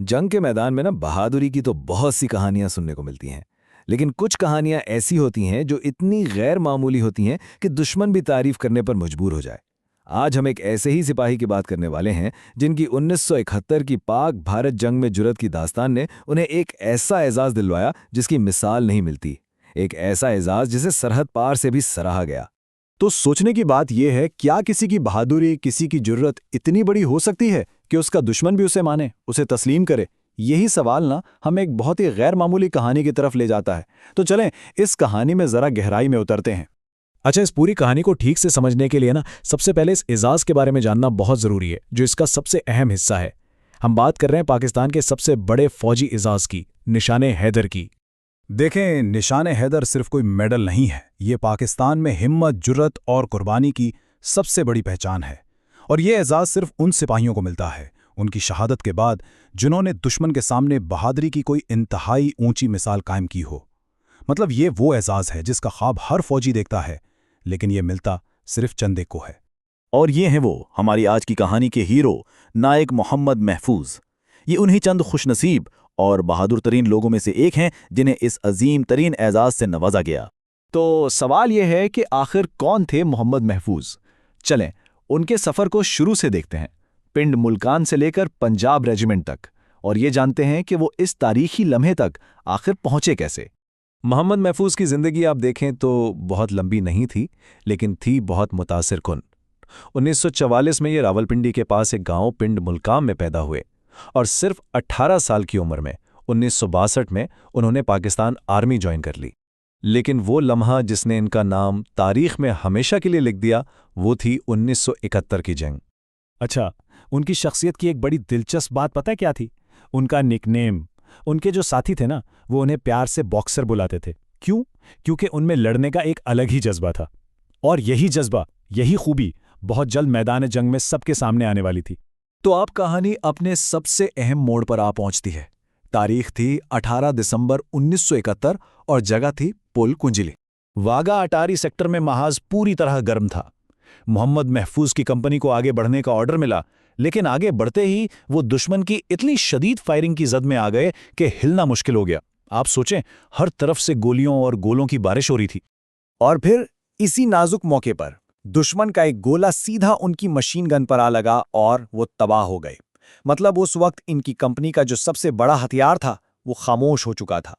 जंग के मैदान में ना बहादुरी की तो बहुत सी कहानियां सुनने को मिलती हैं। लेकिन कुछ कहानियां ऐसी होती हैं जो इतनी गैर मामूली होती हैं कि दुश्मन भी तारीफ करने पर मजबूर हो जाए। आज हम एक ऐसे ही सिपाही की बात करने वाले हैं जिनकी 1971 की पाक भारत जंग में जुर्रत की दास्तान ने उन्हें एक ऐसा एजाज दिलवाया जिसकी मिसाल नहीं मिलती। एक ऐसा एजाज जिसे सरहद पार से भी सराहा गया। तो सोचने की बात यह है, क्या किसी की बहादुरी, किसी की जुर्रत इतनी बड़ी हो सकती है कि उसका दुश्मन भी उसे माने, उसे तस्लीम करे? यही सवाल ना हमें एक बहुत ही गैर मामूली कहानी की तरफ ले जाता है। तो चलें इस कहानी में जरा गहराई में उतरते हैं। अच्छा, इस पूरी कहानी को ठीक से समझने के लिए ना सबसे पहले इस एजाज के बारे में जानना बहुत ज़रूरी है, जो इसका सबसे अहम हिस्सा है। हम बात कर रहे हैं पाकिस्तान के सबसे बड़े फौजी एजाज की, निशाने हैदर की। देखें, निशान हैदर सिर्फ कोई मेडल नहीं है, ये पाकिस्तान में हिम्मत, जुर्रत और कुर्बानी की सबसे बड़ी पहचान है। और ये एजाज़ सिर्फ उन सिपाहियों को मिलता है, उनकी शहादत के बाद, जिन्होंने दुश्मन के सामने बहादुरी की कोई इंतहाई ऊंची मिसाल कायम की हो। मतलब ये वो एजाज़ है जिसका ख्वाब हर फौजी देखता है, लेकिन ये मिलता सिर्फ चंद एक को है। और ये हैं वो हमारी आज की कहानी के हीरो, नायक मोहम्मद महफूज। ये उन्हीं चंद खुशनसीब और बहादुर तरीन लोगों में से एक हैं जिन्हें इस अजीम तरीन एजाज से नवाजा गया। तो सवाल यह है कि आखिर कौन थे मोहम्मद महफूज? चलें उनके सफ़र को शुरू से देखते हैं, पिंड मुल्कान से लेकर पंजाब रेजिमेंट तक, और ये जानते हैं कि वो इस तारीखी लम्हे तक आखिर पहुंचे कैसे। मोहम्मद महफूज की ज़िंदगी आप देखें तो बहुत लंबी नहीं थी, लेकिन थी बहुत मुतासिर कुन। 1944 में ये रावलपिंडी के पास एक गांव पिंड मुल्काम में पैदा हुए और सिर्फ 18 साल की उम्र में 1962 में उन्होंने पाकिस्तान आर्मी ज्वाइन कर ली। लेकिन वो लम्हा जिसने इनका नाम तारीख में हमेशा के लिए लिख दिया, वो थी 1971 की जंग। अच्छा, उनकी शख्सियत की एक बड़ी दिलचस्प बात पता है क्या थी? उनका निकनेम। उनके जो साथी थे ना, वो उन्हें प्यार से बॉक्सर बुलाते थे। क्यों? क्योंकि उनमें लड़ने का एक अलग ही जज्बा था। और यही जज्बा, यही खूबी बहुत जल्द मैदान जंग में सबके सामने आने वाली थी। तो अब कहानी अपने सबसे अहम मोड़ पर आ पहुंचती है। तारीख थी 18 दिसंबर 1971 और जगह थी पुल कुंजिली। वागा अटारी सेक्टर में महाज पूरी तरह गर्म था। मोहम्मद महफूज की कंपनी को आगे बढ़ने का ऑर्डर मिला, लेकिन आगे बढ़ते ही वो दुश्मन की इतनी शदीद फायरिंग की जद में आ गए कि हिलना मुश्किल हो गया। आप सोचें, हर तरफ से गोलियों और गोलों की बारिश हो रही थी। और फिर इसी नाजुक मौके पर दुश्मन का एक गोला सीधा उनकी मशीन गन पर आ लगा और वो तबाह हो गए। मतलब उस वक्त इनकी कंपनी का जो सबसे बड़ा हथियार था वो खामोश हो चुका था।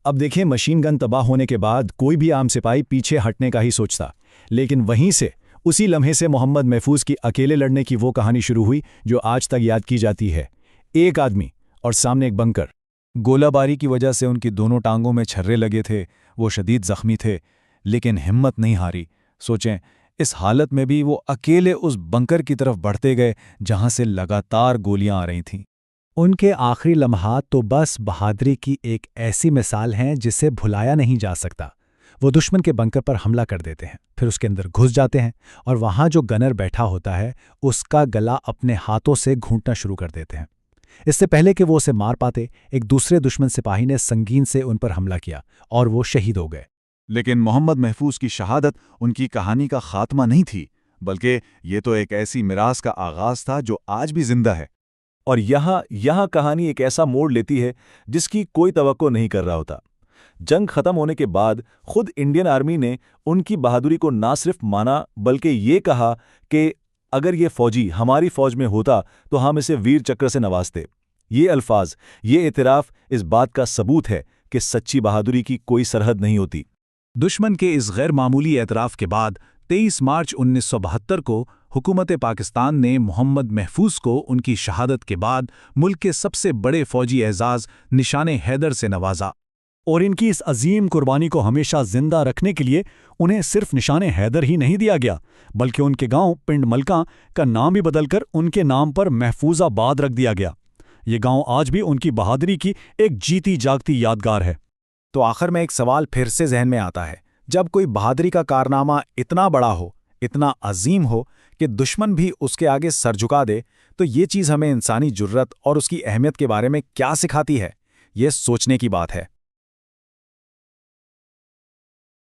अब देखिए, मशीन गन तबाह होने के बाद कोई भी आम सिपाही पीछे हटने का ही सोचता, लेकिन वहीं से, उसी लम्हे से मोहम्मद महफूज की अकेले लड़ने की वो कहानी शुरू हुई जो आज तक याद की जाती है। एक आदमी और सामने एक बंकर। गोलाबारी की वजह से उनकी दोनों टांगों में छर्रे लगे थे, वो शदीद जख्मी थे, लेकिन हिम्मत नहीं हारी। सोचें, इस हालत में भी वो अकेले उस बंकर की तरफ बढ़ते गए जहां से लगातार गोलियां आ रही थीं। उनके आखिरी लम्हात तो बस बहादुरी की एक ऐसी मिसाल हैं जिसे भुलाया नहीं जा सकता। वो दुश्मन के बंकर पर हमला कर देते हैं, फिर उसके अंदर घुस जाते हैं और वहां जो गनर बैठा होता है उसका गला अपने हाथों से घूंटना शुरू कर देते हैं। इससे पहले कि वो उसे मार पाते, एक दूसरे दुश्मन सिपाही ने संगीन से उन पर हमला किया और वो शहीद हो गए। लेकिन मोहम्मद महफूज की शहादत उनकी कहानी का खात्मा नहीं थी, बल्कि ये तो एक ऐसी मिरास का आगाज था जो आज भी जिंदा है। और यहाँ कहानी एक ऐसा मोड़ लेती है जिसकी कोई तवक्को नहीं कर रहा होता। जंग खत्म होने के बाद खुद इंडियन आर्मी ने उनकी बहादुरी को ना सिर्फ माना, बल्कि ये कहा कि अगर ये फौजी हमारी फौज में होता तो हम इसे वीर चक्र से नवाजते। ये अल्फाज, ये इतराफ़ इस बात का सबूत है कि सच्ची बहादुरी की कोई सरहद नहीं होती। दुश्मन के इस गैर मामूली एतराफ़ के बाद 23 मार्च 1972 को हुकूमत पाकिस्तान ने मोहम्मद महफूज को उनकी शहादत के बाद मुल्क के सबसे बड़े फौजी एजाज़ निशाने हैदर से नवाजा। और इनकी इस अजीम कुर्बानी को हमेशा जिंदा रखने के लिए उन्हें सिर्फ निशाने हैदर ही नहीं दिया गया, बल्कि उनके गांव पिंड मलका का नाम भी बदलकर उनके नाम पर महफूजाबाद रख दिया गया। ये गांव आज भी उनकी बहादुरी की एक जीती जागती यादगार है। तो आखिर में एक सवाल फिर से जहन में आता है, जब कोई बहादुरी का कारनामा इतना बड़ा हो, इतना अजीम हो कि दुश्मन भी उसके आगे सर झुका दे, तो ये चीज़ हमें इंसानी जुर्रत और उसकी अहमियत के बारे में क्या सिखाती है? ये सोचने की बात है।